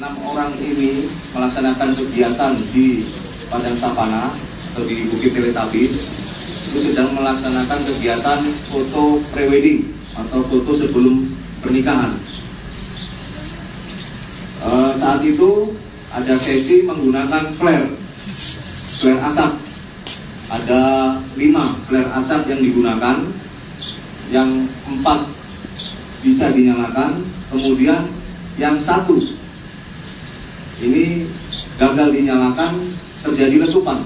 6 orang ini melaksanakan kegiatan di Padang Savana atau di Bukit Teletabis, itu sedang melaksanakan kegiatan foto prewedding atau foto sebelum pernikahan. Saat itu ada sesi menggunakan flare asap. Ada 5 flare asap yang digunakan, yang 4 bisa dinyalakan, kemudian yang 1 ini gagal dinyalakan, terjadi letupan.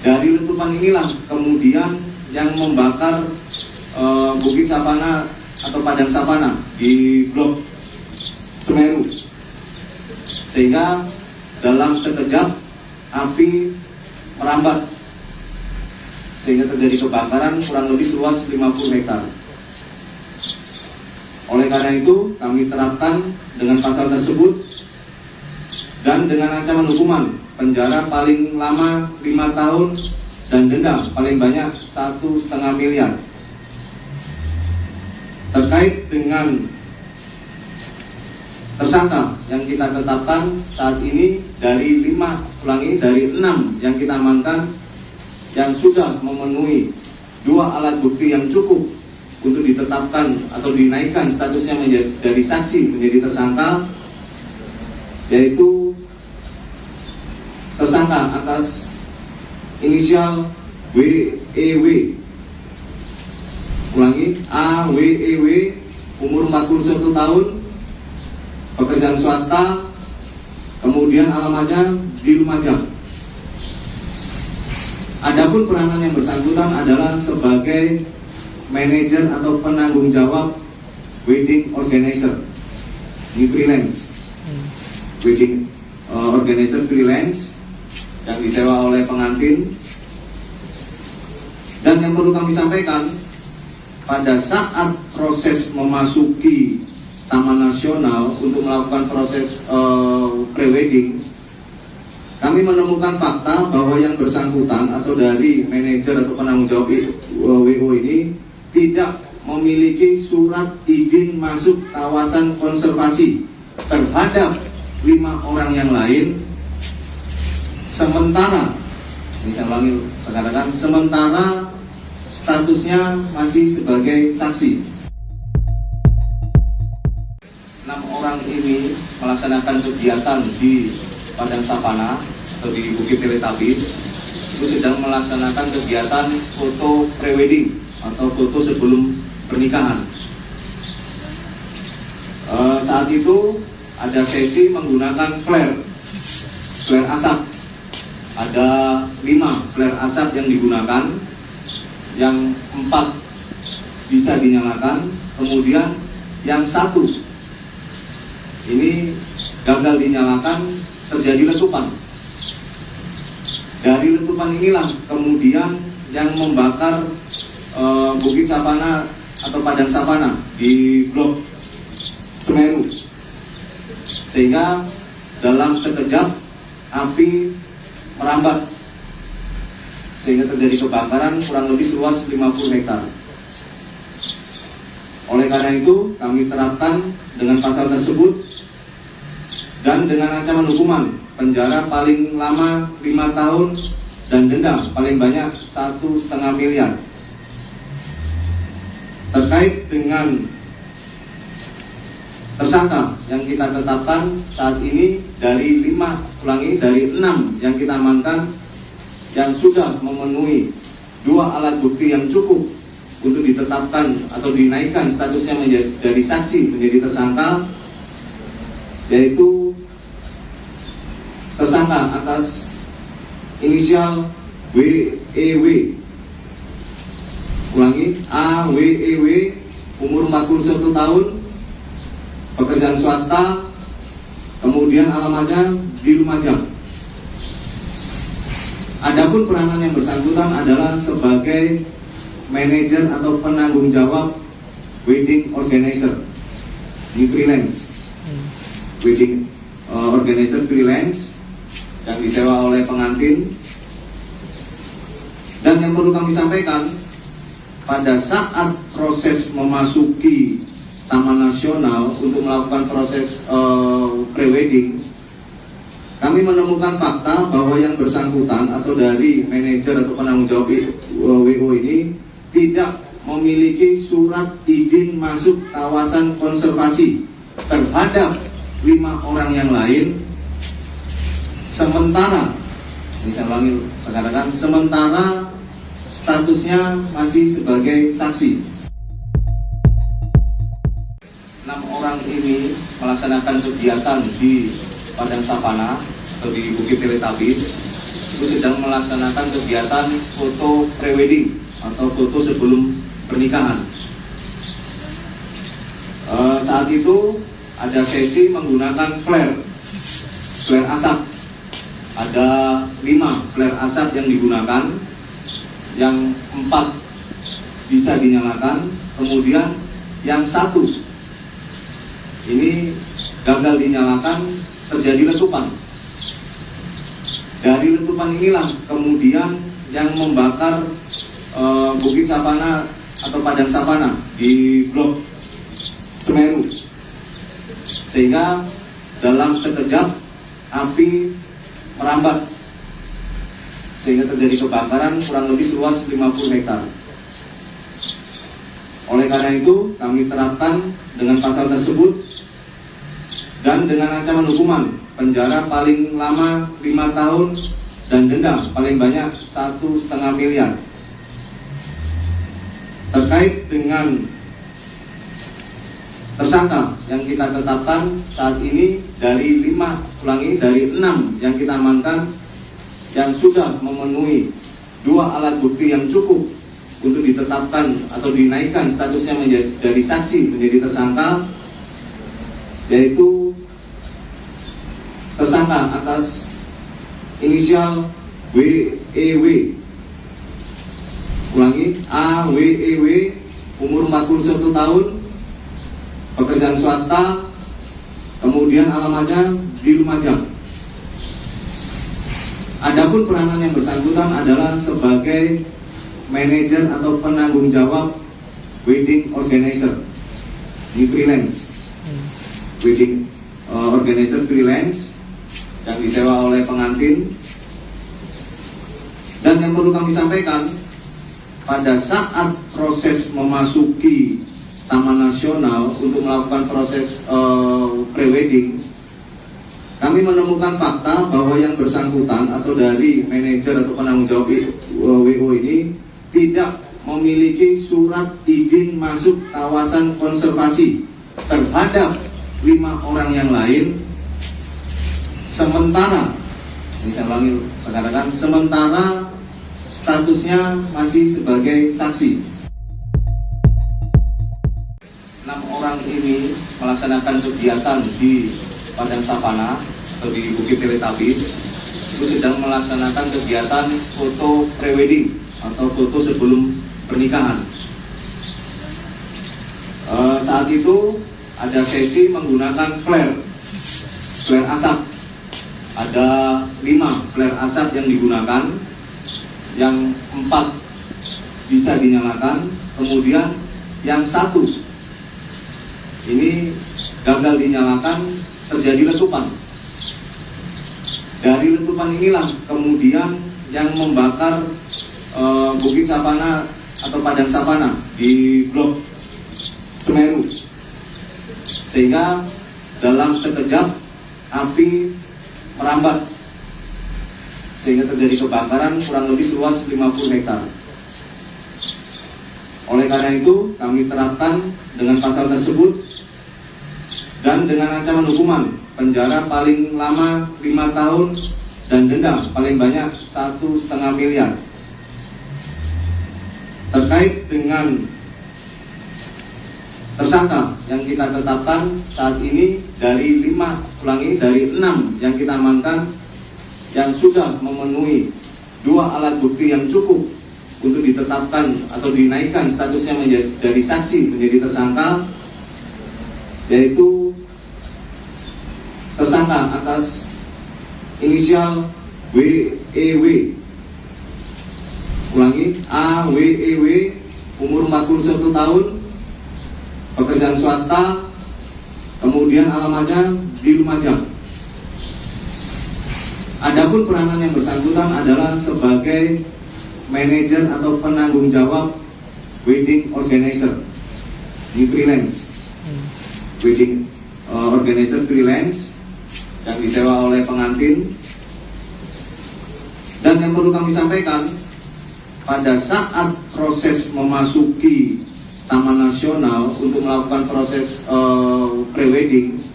Dari letupan inilah kemudian yang membakar Bukit Savana atau Padang Savana di Blok Semeru, sehingga dalam sekejap api merambat sehingga terjadi kebakaran kurang lebih seluas 50 hektar. Oleh karena itu kami terapkan dengan pasal tersebut dan dengan ancaman hukuman penjara paling lama 5 tahun dan denda paling banyak 1,5 miliar. Terkait dengan tersangka yang kita tetapkan saat ini dari 6 yang kita amankan, yang sudah memenuhi 2 alat bukti yang cukup untuk ditetapkan atau dinaikkan statusnya dari saksi menjadi tersangka, yaitu tersangka atas inisial WEW, ulangi, AWEW, umur 41 tahun, pekerjaan swasta, kemudian alamatnya di Lumajang. Adapun peranan yang bersangkutan adalah sebagai manajer atau penanggung jawab wedding organizer di freelance, wedding organizer freelance yang disewa oleh pengantin. Dan yang perlu kami sampaikan, pada saat proses memasuki Taman Nasional untuk melakukan proses pre-wedding, kami menemukan fakta bahwa yang bersangkutan atau dari manajer atau penanggung jawab WO ini tidak memiliki surat izin masuk kawasan konservasi terhadap 5 orang yang lain. Sementara, ini saya ulangi rekan-rekan, sementara statusnya masih sebagai saksi. 6 orang ini melaksanakan kegiatan di Padang Savana atau di Bukit Teletabis, itu sedang melaksanakan kegiatan foto prewedding atau foto sebelum pernikahan. Saat itu ada sesi menggunakan flare asap. Ada 5 flare asap yang digunakan, yang 4 bisa dinyalakan, kemudian yang 1 ini gagal dinyalakan, terjadi letupan. Dari letupan inilah kemudian yang membakar Bukit Savana atau Padang Savana di Blok Semeru, sehingga dalam sekejap api merambat sehingga terjadi kebakaran kurang lebih seluas 50 hektar. Oleh karena itu kami terapkan dengan pasal tersebut dan dengan ancaman hukuman penjara paling lama 5 tahun dan denda paling banyak 1,5 miliar. Terkait dengan tersangka yang kita tetapkan saat ini dari 6 yang kita amankan, yang sudah memenuhi 2 alat bukti yang cukup untuk ditetapkan atau dinaikkan statusnya dari saksi menjadi tersangka, yaitu tersangka atas inisial WEW, ulangi, AWEW, umur 41 tahun, pekerjaan swasta, kemudian alamatnya di Lumajang. Adapun peranan yang bersangkutan adalah sebagai manajer atau penanggung jawab wedding organizer di freelance, wedding organizer freelance yang disewa oleh pengantin. Dan yang perlu kami sampaikan, pada saat proses memasuki Taman Nasional untuk melakukan proses prewedding, kami menemukan fakta bahwa yang bersangkutan atau dari manajer atau penanggung jawab WO ini tidak memiliki surat izin masuk kawasan konservasi terhadap 5 orang yang lain, sementara, ini saya ulangi rekan-rekan, sementara statusnya masih sebagai saksi. 6 orang ini melaksanakan kegiatan di Padang Savana atau di Bukit Teletabis, itu sedang melaksanakan kegiatan foto prewedding atau foto sebelum pernikahan. Saat itu ada sesi menggunakan flare asap. Ada 5 flare asap yang digunakan, yang 4 bisa dinyalakan, kemudian yang 1 ini gagal dinyalakan, terjadi letupan. Dari letupan inilah kemudian yang membakar Bukit Savana atau Padang Savana di Blok Semeru, sehingga dalam sekejap api merambat sehingga terjadi kebakaran kurang lebih seluas 50 hektar. Oleh karena itu kami terapkan dengan pasal tersebut dan dengan ancaman hukuman penjara paling lama 5 tahun dan denda paling banyak 1,5 miliar. Terkait dengan tersangka yang kita tetapkan saat ini dari 6 yang kita amankan, yang sudah memenuhi 2 alat bukti yang cukup untuk ditetapkan atau dinaikkan statusnya dari saksi menjadi tersangka, yaitu tersangka atas inisial WEW, ulangi, AWEW, umur 41 tahun, pekerjaan swasta, kemudian alamatnya di Lumajang. Adapun peranan yang bersangkutan adalah sebagai manajer atau penanggung jawab wedding organizer di freelance, wedding organizer freelance yang disewa oleh pengantin. Dan yang perlu kami sampaikan, pada saat proses memasuki Taman Nasional untuk melakukan proses prewedding, kami menemukan fakta bahwa yang bersangkutan atau dari manajer atau penanggung jawab WO ini tidak memiliki surat izin masuk kawasan konservasi terhadap 5 orang yang lain, sementara, ini saya ulangi rekan-rekan, sementara statusnya masih sebagai saksi. 6 orang ini melaksanakan kegiatan di Padang Savana atau di Bukit Teletabis, itu sedang melaksanakan kegiatan foto prewedding atau foto sebelum pernikahan. Saat itu ada sesi menggunakan flare asap. Ada 5 flare asap yang digunakan, yang 4 bisa dinyalakan, kemudian yang 1 ini gagal dinyalakan, terjadi letupan. Dari letupan inilah kemudian yang membakar Bukit Savana atau Padang Savana di Blok Semeru, sehingga dalam sekejap api merambat sehingga terjadi kebakaran kurang lebih seluas 50 hektar. Oleh karena itu kami terapkan dengan pasal tersebut dan dengan ancaman hukuman penjara paling lama 5 tahun dan denda paling banyak 1,5 miliar. Terkait dengan tersangka yang kita tetapkan saat ini dari 6 yang kita amankan, yang sudah memenuhi 2 alat bukti yang cukup untuk ditetapkan atau dinaikkan statusnya dari saksi menjadi tersangka, yaitu tersangka atas inisial WEW, ulangi, AWEW, umur 41 tahun, pekerjaan swasta, kemudian alamatnya di Lumajang. Adapun peranan yang bersangkutan adalah sebagai manajer atau penanggung jawab wedding organizer di freelance, wedding organizer freelance yang disewa oleh pengantin. Dan yang perlu kami sampaikan, pada saat proses memasuki Taman Nasional untuk melakukan proses prewedding,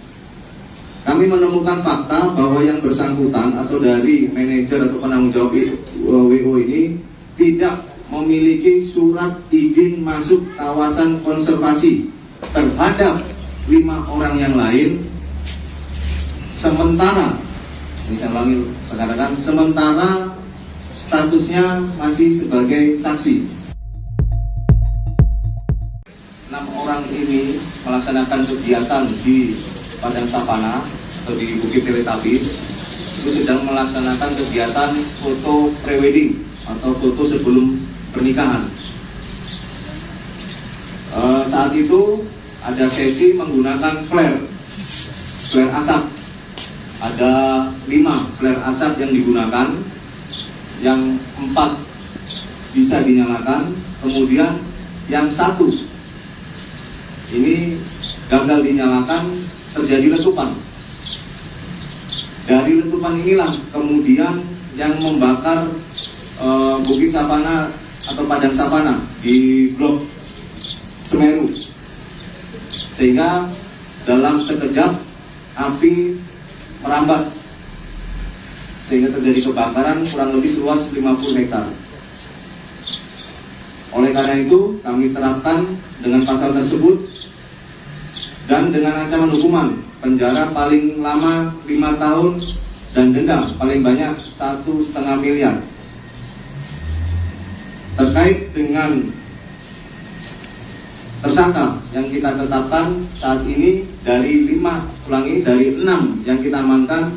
kami menemukan fakta bahwa yang bersangkutan atau dari manajer atau penanggung jawab WO ini tidak memiliki surat izin masuk kawasan konservasi terhadap 5 orang yang lain. Sementara, ini saya ulangi rekan-rekan, sementara statusnya masih sebagai saksi. 6 orang ini melaksanakan kegiatan di Padang Savana atau di Bukit Teletabis, itu sedang melaksanakan kegiatan foto prewedding atau foto sebelum pernikahan. Saat itu ada sesi menggunakan flare asap. Ada 5 flare asap yang digunakan, yang 4 bisa dinyalakan, kemudian yang 1 ini gagal dinyalakan, terjadi letupan. Dari letupan inilah kemudian yang membakar Bukit Savana atau Padang Savana di Blok Semeru, sehingga dalam sekejap api merambat sehingga terjadi kebakaran kurang lebih seluas 50 hektar. Oleh karena itu kami terapkan dengan pasal tersebut dan dengan ancaman hukuman penjara paling lama 5 tahun dan denda paling banyak 1,5 miliar. Terkait dengan tersangka yang kita tetapkan saat ini dari 6 yang kita amankan,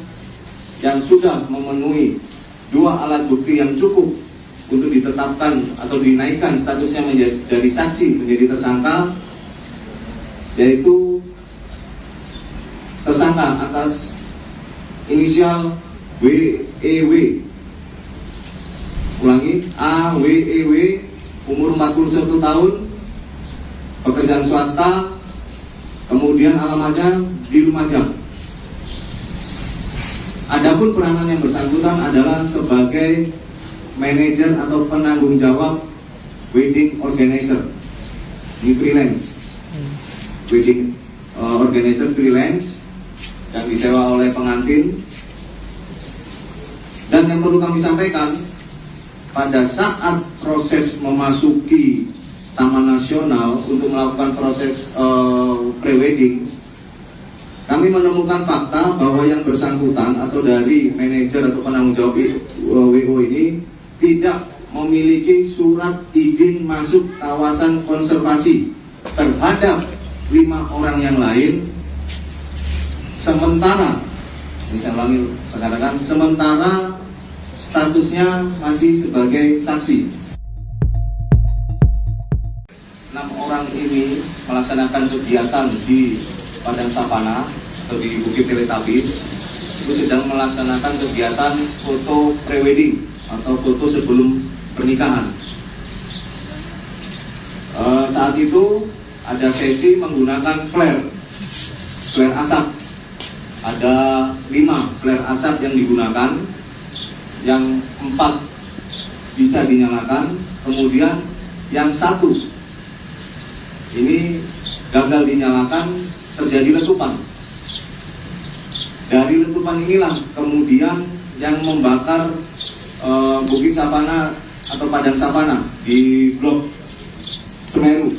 yang sudah memenuhi 2 alat bukti yang cukup untuk ditetapkan atau dinaikkan statusnya dari saksi menjadi tersangka, yaitu tersangka atas inisial WEW, ulangi, AWEW, umur 41 tahun, pekerjaan swasta, kemudian alamatnya di Lumajang. Adapun peranan yang bersangkutan adalah sebagai manajer atau penanggung jawab wedding organizer di freelance, wedding organizer freelance yang disewa oleh pengantin. Dan yang perlu kami sampaikan, pada saat proses memasuki Taman Nasional untuk melakukan proses prewedding, kami menemukan fakta bahwa yang bersangkutan atau dari manajer atau penanggung jawab WO ini tidak memiliki surat izin masuk kawasan konservasi terhadap 5 orang yang lain. Sementara, ini saya ulangi rekan-rekan, sementara statusnya masih sebagai saksi. 6 orang ini melaksanakan kegiatan di Padang Savana atau di Bukit Teletabis, itu sedang melaksanakan kegiatan foto prewedding atau foto sebelum pernikahan. Saat itu ada sesi menggunakan flare asap. Ada 5 flare asap yang digunakan, yang 4 bisa dinyalakan, kemudian yang 1 ini gagal dinyalakan, terjadi letupan. Dari letupan inilah kemudian yang membakar Bukit Savana atau Padang Savana di Blok Semeru,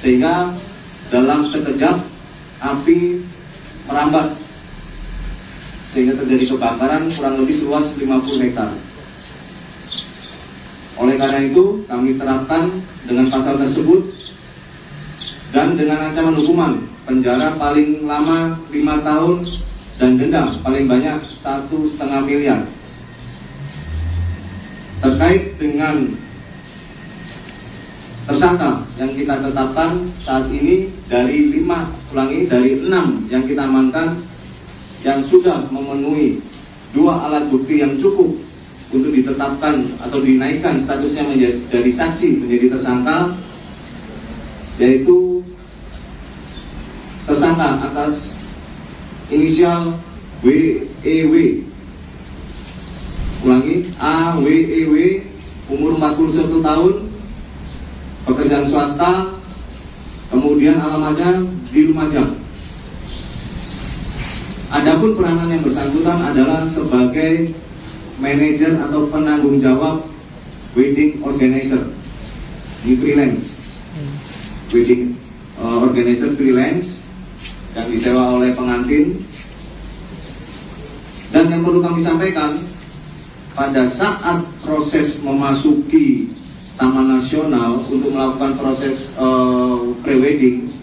sehingga dalam sekejap api merambat sehingga terjadi kebakaran kurang lebih seluas 50 hektar. Oleh karena itu kami terapkan dengan pasal tersebut dan dengan ancaman hukuman penjara paling lama 5 tahun dan denda paling banyak 1,5 miliar. Terkait dengan tersangka yang kita tetapkan saat ini dari 6 yang kita amankan yang sudah memenuhi 2 alat bukti yang cukup untuk ditetapkan atau dinaikkan statusnya dari saksi menjadi tersangka, yaitu tersangka atas inisial WEW, ulangi, AWEW, umur 41 tahun, pekerjaan swasta, kemudian alamatnya di Lumajang. Adapun peranan yang bersangkutan adalah sebagai manajer atau penanggung jawab wedding organizer di freelance, wedding organizer freelance yang disewa oleh pengantin. Dan yang perlu kami sampaikan, pada saat proses memasuki Taman Nasional untuk melakukan proses prewedding,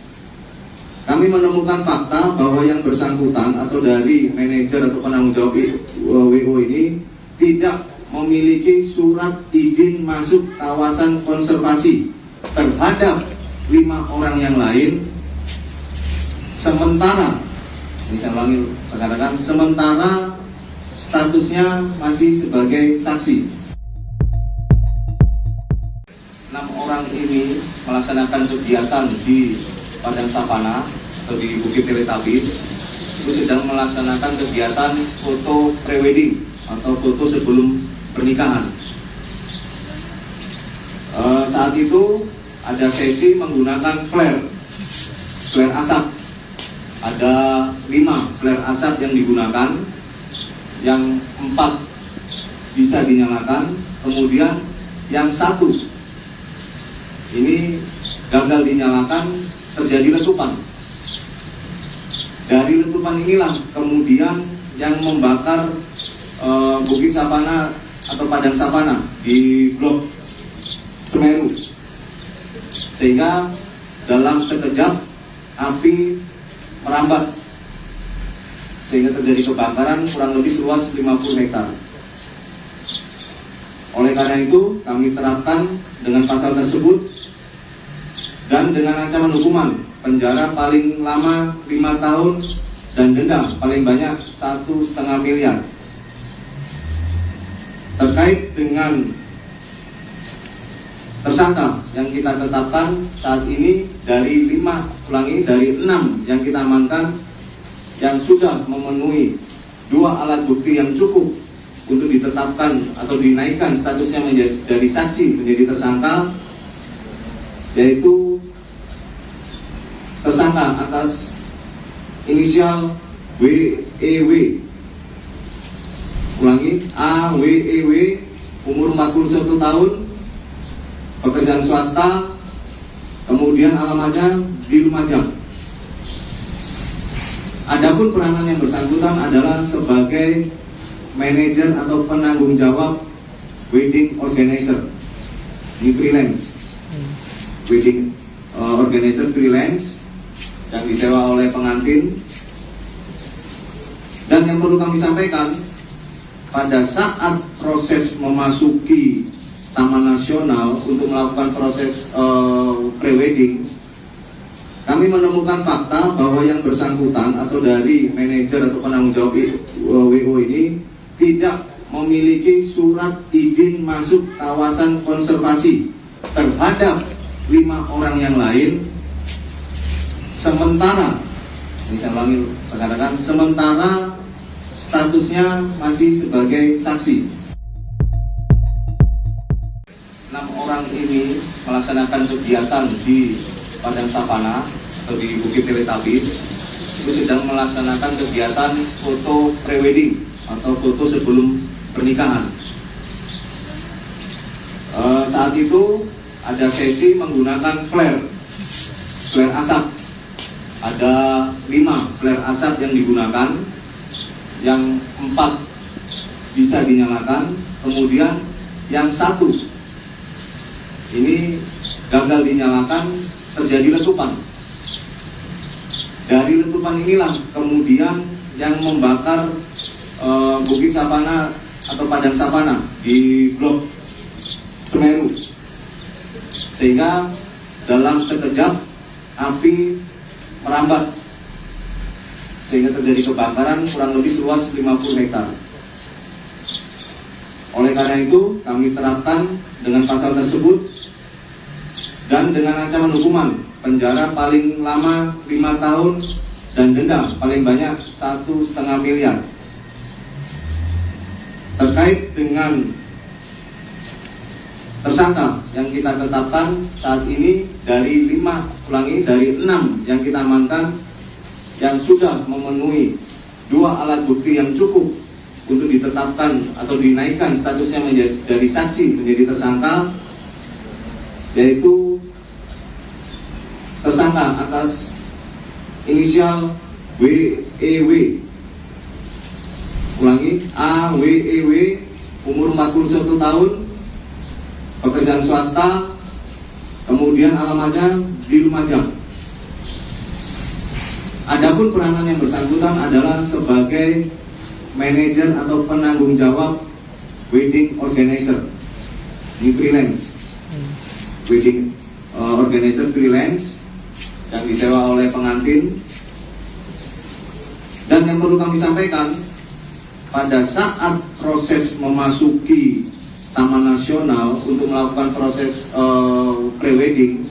kami menemukan fakta bahwa yang bersangkutan atau dari manajer atau penanggung jawab WO ini tidak memiliki surat izin masuk kawasan konservasi terhadap 5 orang yang lain. Sementara, ini saya ulangi rekan-rekan, sementara statusnya masih sebagai saksi. 6 orang ini melaksanakan kegiatan di Padang Savana atau di Bukit Teletabis, itu sedang melaksanakan kegiatan foto prewedding atau foto sebelum pernikahan. Saat itu ada sesi menggunakan flare asap. Ada 5 flare asap yang digunakan, yang 4 bisa dinyalakan, kemudian yang 1 ini gagal dinyalakan, terjadi letupan. Dari letupan inilah kemudian yang membakar Bukit Savana atau Padang Savana di Blok Semeru, sehingga dalam sekejap api merambat sehingga terjadi kebakaran kurang lebih seluas 50 hektar. Oleh karena itu kami terapkan dengan pasal tersebut dan dengan ancaman hukuman penjara paling lama 5 tahun dan denda paling banyak 1,5 miliar. Terkait dengan tersangka yang kita tetapkan saat ini dari 6 yang kita amankan yang sudah memenuhi 2 alat bukti yang cukup untuk ditetapkan atau dinaikkan statusnya dari saksi menjadi tersangka, yaitu tersangka atas inisial WEW, ulangi, AWEW, umur 41 tahun, pekerjaan swasta, kemudian alamatnya di Lumajang. Adapun peranan yang bersangkutan adalah sebagai manajer atau penanggung jawab wedding organizer di freelance, wedding organizer freelance yang disewa oleh pengantin. Dan yang perlu kami sampaikan, pada saat proses memasuki Taman Nasional untuk melakukan proses prewedding, kami menemukan fakta bahwa yang bersangkutan atau dari manajer atau penanggung jawab WO ini tidak memiliki surat izin masuk kawasan konservasi terhadap 5 orang yang lain. Sementara, ini saya ulangi rekan-rekan, sementara statusnya masih sebagai saksi. 6 orang ini melaksanakan kegiatan di Padang Savana atau di Bukit Teletabis, itu sedang melaksanakan kegiatan foto prewedding atau foto sebelum pernikahan. Saat itu ada sesi menggunakan flare asap. Ada 5 flare asap yang digunakan, yang 4 bisa dinyalakan, kemudian yang 1 ini gagal dinyalakan, terjadi letupan. Dari letupan inilah kemudian yang membakar Bukit Savana atau Padang Savana di Blok Semeru, sehingga dalam sekejap api merambat sehingga terjadi kebakaran kurang lebih seluas 50 hektar. Oleh karena itu kami terapkan dengan pasal tersebut dan dengan ancaman hukuman penjara paling lama 5 tahun dan denda paling banyak 1,5 miliar. Terkait dengan tersangka yang kita tetapkan saat ini dari 6 yang kita amankan yang sudah memenuhi 2 alat bukti yang cukup untuk ditetapkan atau dinaikkan statusnya dari saksi menjadi tersangka, yaitu tersangka atas inisial WEW, ulangi, AWEW, umur 41 tahun, pekerjaan swasta, kemudian alamatnya di Lumajang. Adapun peranan yang bersangkutan adalah sebagai manajer atau penanggung jawab wedding organizer, di freelance, wedding organizer freelance yang disewa oleh pengantin. Dan yang perlu kami sampaikan, pada saat proses memasuki Taman Nasional untuk melakukan proses pre-wedding,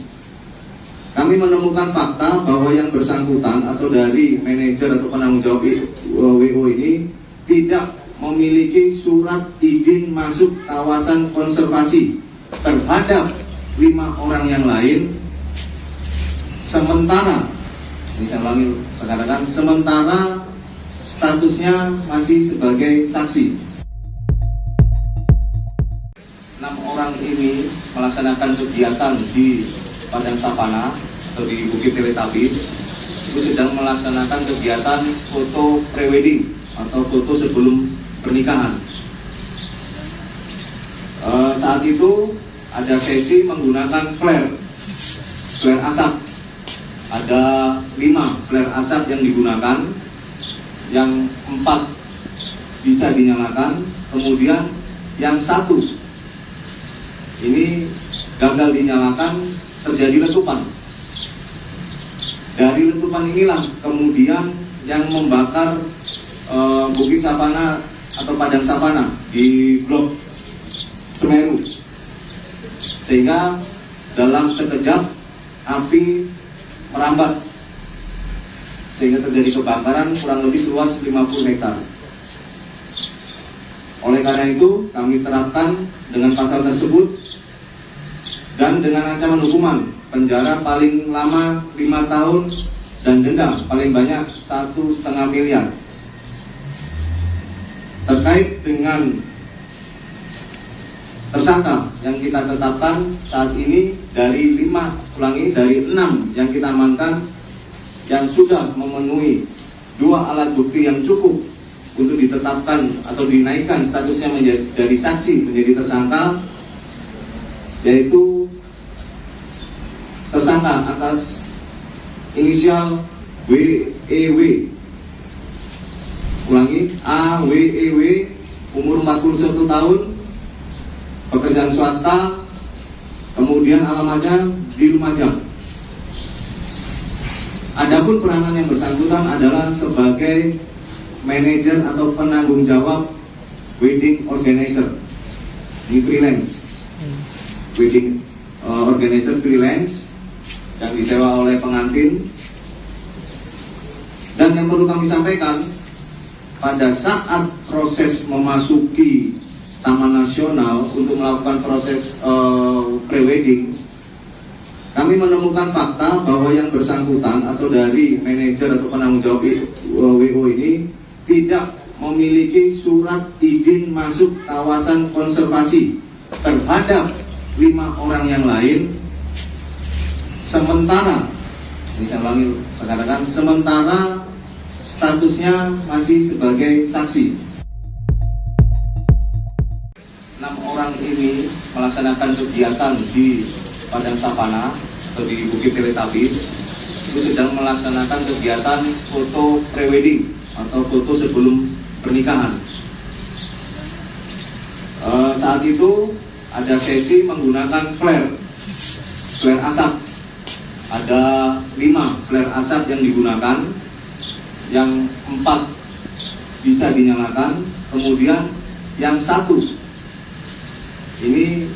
kami menemukan fakta bahwa yang bersangkutan atau dari manajer atau penanggung jawab WO ini tidak memiliki surat izin masuk kawasan konservasi terhadap 5 orang yang lain. Sementara, ini saya ulangi rekan-rekan, sementara statusnya masih sebagai saksi. 6 orang ini melaksanakan kegiatan di Padang Savana atau di Bukit Teletabis, itu sedang melaksanakan kegiatan foto pre-wedding atau foto sebelum pernikahan. Saat itu ada sesi menggunakan flare asap. Ada 5 flare asap yang digunakan, yang 4 bisa dinyalakan, kemudian yang 1 ini gagal dinyalakan, terjadi letupan. Dari letupan inilah kemudian yang membakar Bukit Savana atau Padang Savana di Blok Semeru, sehingga dalam sekejap api merambat sehingga terjadi kebakaran kurang lebih seluas 50 hektar. Oleh karena itu kami terapkan dengan pasal tersebut dan dengan ancaman hukuman penjara paling lama 5 tahun dan denda paling banyak 1,5 miliar. Terkait dengan tersangka yang kita tetapkan saat ini dari 6 yang kita amankan yang sudah memenuhi 2 alat bukti yang cukup untuk ditetapkan atau dinaikkan statusnya dari saksi menjadi tersangka, yaitu tersangka atas inisial WEW, ulangi, AWEW, umur 41 tahun, pekerjaan swasta, kemudian alamatnya di Lumajang. Adapun peranan yang bersangkutan adalah sebagai manajer atau penanggung jawab wedding organizer, di freelance, wedding organizer freelance yang disewa oleh pengantin. Dan yang perlu kami sampaikan, pada saat proses memasuki Taman Nasional untuk melakukan proses pre-wedding, kami menemukan fakta bahwa yang bersangkutan atau dari manajer atau penanggung jawab WO ini tidak memiliki surat izin masuk kawasan konservasi terhadap 5 orang yang lain. Sementara, ini saya ulangi rekan-rekan, sementara statusnya masih sebagai saksi. 6 orang ini melaksanakan kegiatan di Padang Savana atau di Bukit Teletabis, itu sedang melaksanakan kegiatan foto pre-wedding atau foto sebelum pernikahan. Saat itu ada sesi menggunakan flare flare asap. Ada 5 flare asap yang digunakan, yang 4 bisa dinyalakan, kemudian yang 1 ini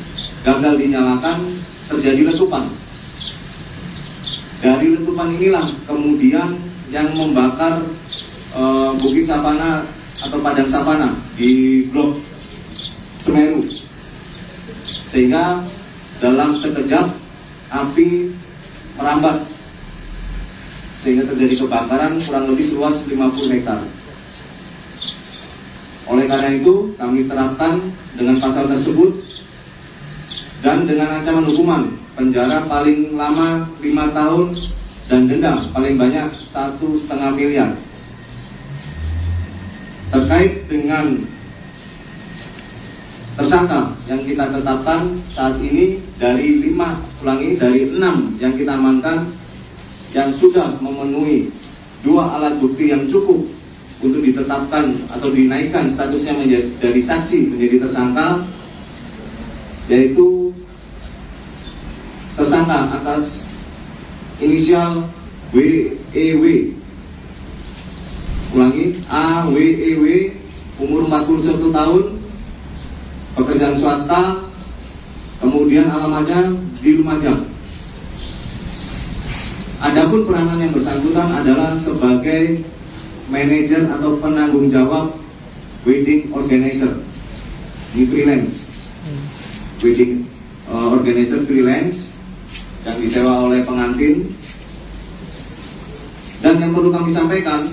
gagal dinyalakan, terjadi letupan. Dari letupan inilah kemudian yang membakar bukit savana atau padang savana di Blok Semeru, sehingga dalam sekejap api merambat sehingga terjadi kebakaran kurang lebih seluas 50 hektar. Oleh karena itu kami terapkan dengan pasal tersebut dan dengan ancaman hukuman penjara paling lama 5 tahun dan denda paling banyak 1,5 miliar. Terkait dengan tersangka yang kita tetapkan saat ini dari 6 yang kita amankan yang sudah memenuhi 2 alat bukti yang cukup untuk ditetapkan atau dinaikkan statusnya dari saksi menjadi tersangka, yaitu tersangka atas inisial WEW, ulangi, AWEW, umur 41 tahun, pekerjaan swasta, kemudian alamatnya di Lumajang. Adapun peranan yang bersangkutan adalah sebagai manajer atau penanggung jawab wedding organizer, di freelance, wedding organizer freelance yang disewa oleh pengantin. Dan yang perlu kami sampaikan,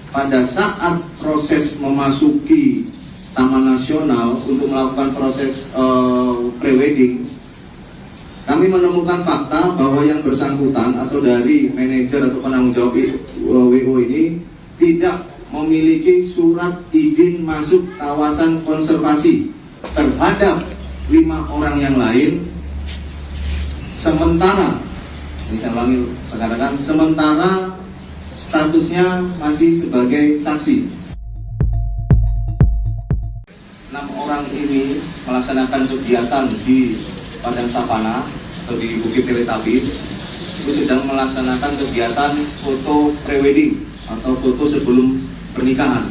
pada saat proses memasuki Taman Nasional untuk melakukan proses pre-wedding, kami menemukan fakta bahwa yang bersangkutan atau dari manajer atau penanggung jawab WO ini tidak memiliki surat izin masuk kawasan konservasi terhadap 5 orang yang lain. Sementara, ini saya ulangi rekan-rekan, sementara statusnya masih sebagai saksi. 6 orang ini melaksanakan kegiatan di Padang Savana atau di Bukit Teletabis, itu sedang melaksanakan kegiatan foto pre-wedding atau foto sebelum pernikahan.